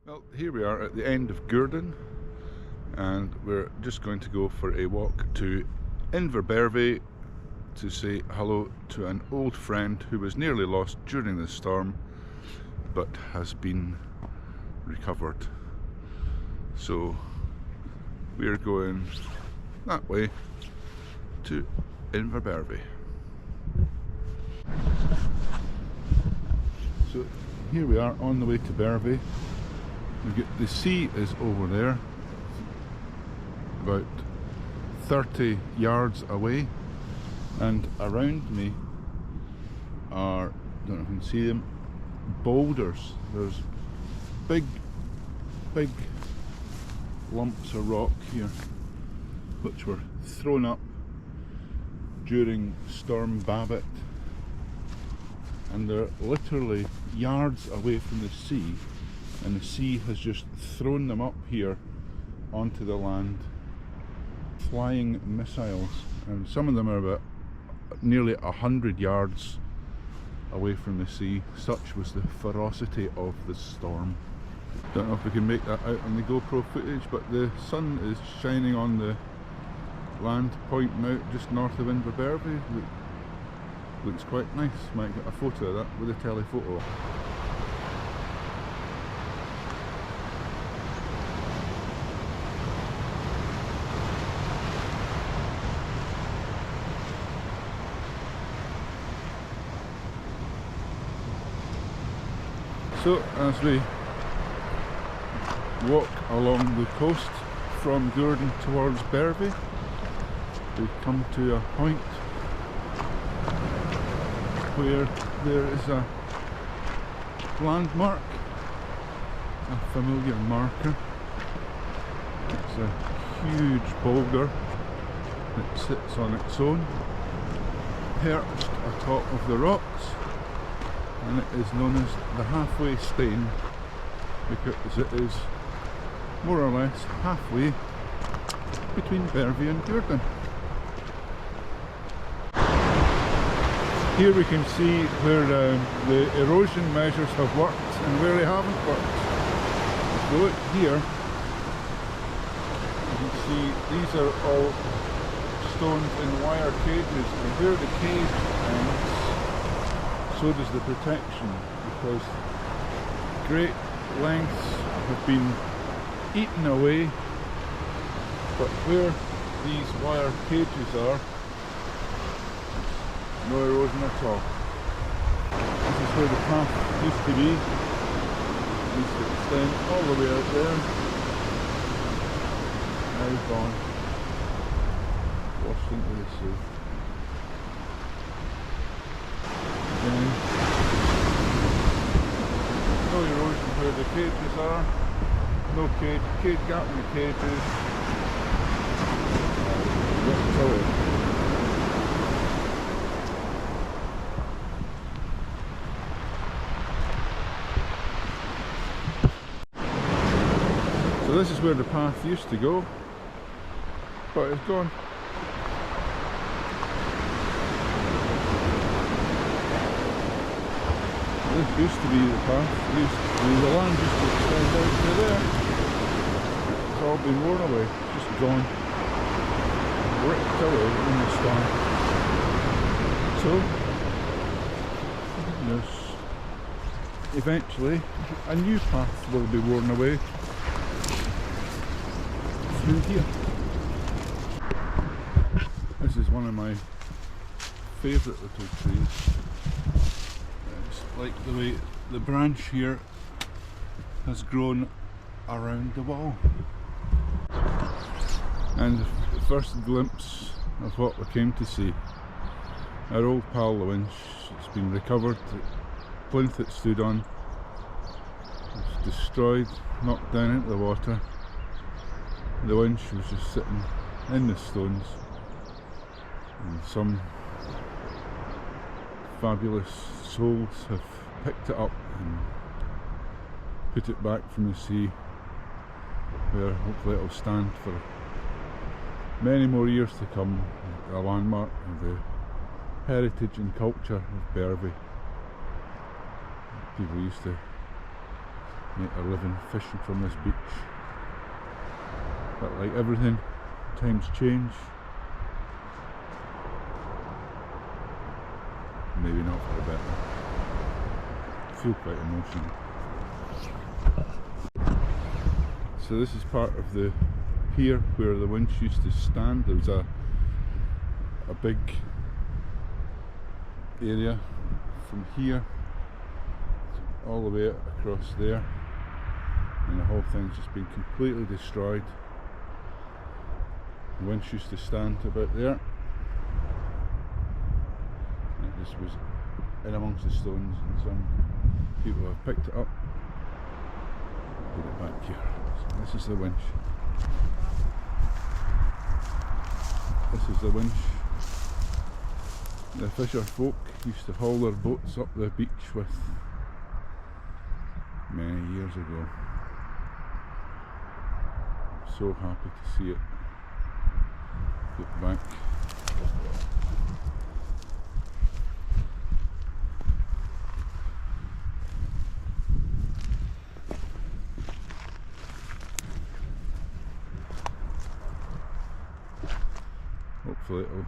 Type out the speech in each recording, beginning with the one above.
Well, here we are at the end of Gourdon, and we're just going to go for a walk to Bervie to say hello to an old friend who was nearly lost during the storm but has been recovered. So we're going that way to Bervie. So here we are on the way to Bervie. The sea is over there, about 30 yards away, and around me are, I don't know if you can see them, boulders. There's big lumps of rock here which were thrown up during Storm Babbitt, and they're literally yards away from the sea, and the sea has just thrown them up here onto the land. Flying missiles, and some of them are about nearly 100 yards away from the sea. Such was the ferocity of the storm. Don't know if we can make that out on the GoPro footage, but the sun is shining on the land pointing out just north of Bervie. Looks quite nice. Might get a photo of that with a telephoto. So as we walk along the coast from Gourdon towards Bervie, we come to a point where there is a landmark, a familiar marker. It's a huge boulder that sits on its own, perched atop of the rocks, and it is known as the halfway stone because it is more or less halfway between Bervie and Gourdon. Here we can see where the erosion measures have worked and where they haven't worked. If you look here, you can see these are all stones in wire cages, and where the cage ends, so does the protection, because great lengths have been eaten away, but where these wire cages are, no erosion at all. This is where the path used to be. It used to extend all the way out there. Now gone, washed into the sea. Again, no erosion where the cages are. No cage gap in the cages. Ripped away. So this is where the path used to go, but it's gone. This used to be the path. The land used to extend out to there. It's all been worn away, just gone, ripped away in the storm. So there's eventually a new path will be worn away through here. This is one of my favourite little trees. It's like the way the branch here has grown around the wall. And the first glimpse of what we came to see. Our old pal the winch, it's been recovered. The plinth it stood on was destroyed, knocked down into the water. The winch was just sitting in the stones, and some fabulous souls have picked it up and put it back from the sea, where hopefully it will stand for many more years to come, a landmark of the heritage and culture of Bervie. People used to make a living fishing from this beach. But like everything, times change. Maybe not for a bit. I feel quite emotional. So this is part of the pier where the winch used to stand. There's a big area from here all the way across there, and the whole thing's just been completely destroyed. The winch used to stand about there, and it just was in amongst the stones, and some people have picked it up and put it back here. So this is the winch. This is the winch. The fisher folk used to haul their boats up the beach with many years ago. I'm so happy to see it put back. Hopefully it'll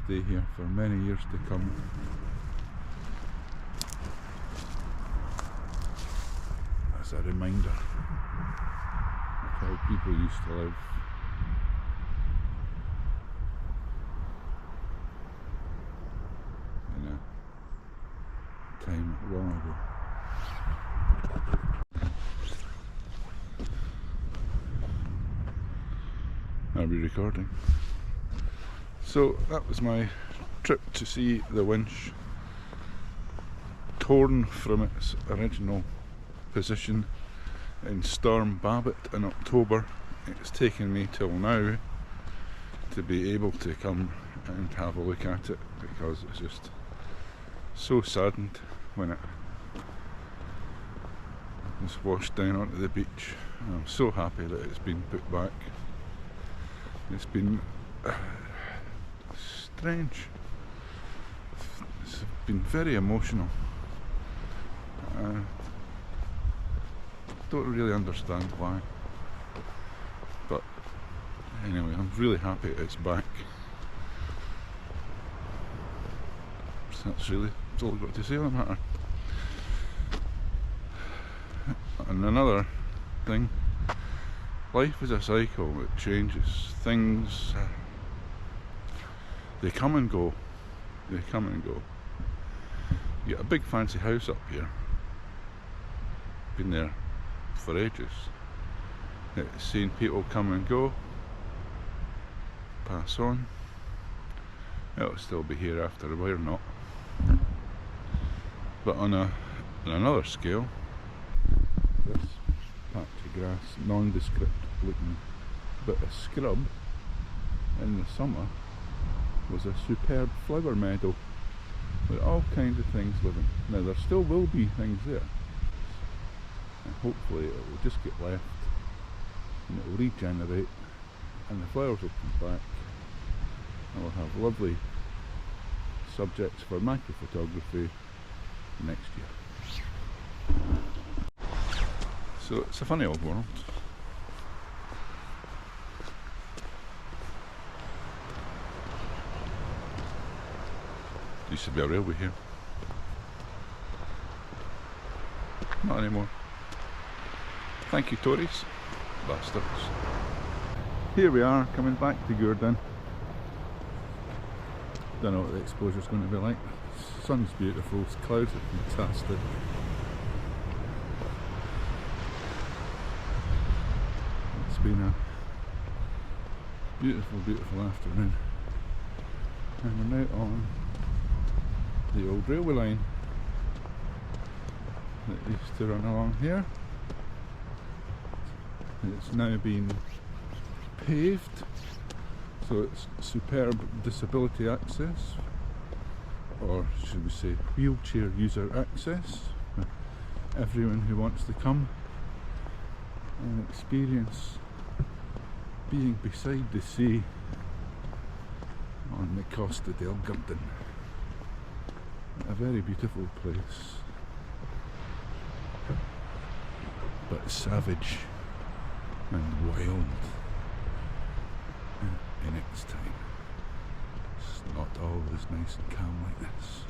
stay here for many years to come. As a reminder of how people used to live. In a time long ago. Are we recording? So that was my trip to see the winch torn from its original position in Storm Babbitt in October. It's taken me till now to be able to come and have a look at it, because it's just so saddened when it was washed down onto the beach. And I'm so happy that it's been put back. It's been strange. It's been very emotional. I don't really understand why. But anyway, I'm really happy it's back. So that's all I've got to say on the matter. And another thing, life is a cycle, it changes. Things, they come and go. They come and go. You get a big fancy house up here. Been there for ages. It's seen people come and go, pass on. It'll still be here after a while or not. But on another scale, this patch of grass, nondescript looking bit of scrub in the summer, was a superb flower meadow with all kinds of things living. Now there still will be things there, and hopefully it will just get left and it will regenerate and the flowers will come back and we'll have lovely subjects for macrophotography next year. So it's a funny old world. Used to be a railway here. Not anymore. Thank you, Tories. Bastards. Here we are, coming back to Gourdon. Don't know what the exposure's going to be like. Sun's beautiful, clouds are fantastic. It's been a beautiful, beautiful afternoon. And we're now on the old railway line that used to run along here. It's now been paved, so it's superb disability access, or should we say wheelchair user access, for everyone who wants to come and experience being beside the sea on the Costa del Gurdon. A very beautiful place. but savage and wild in its time. It's not always nice and calm like this.